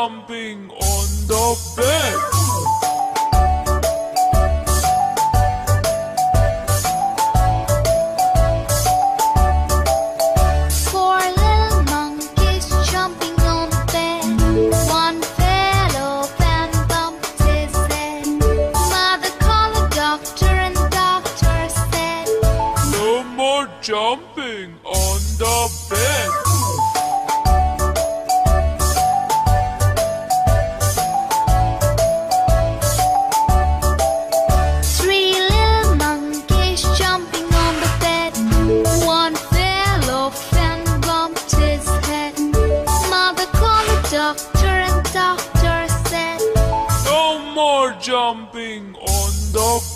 jumping on the bed. Four little monkeys jumping on the bed. One fell off and bumped his head. Mother called the doctor and the doctor said, No more jumping on the bed. Three little monkeys jumping on the bed. One fell off and bumped his head. Mother called the doctor and the doctor said, No more jumping on the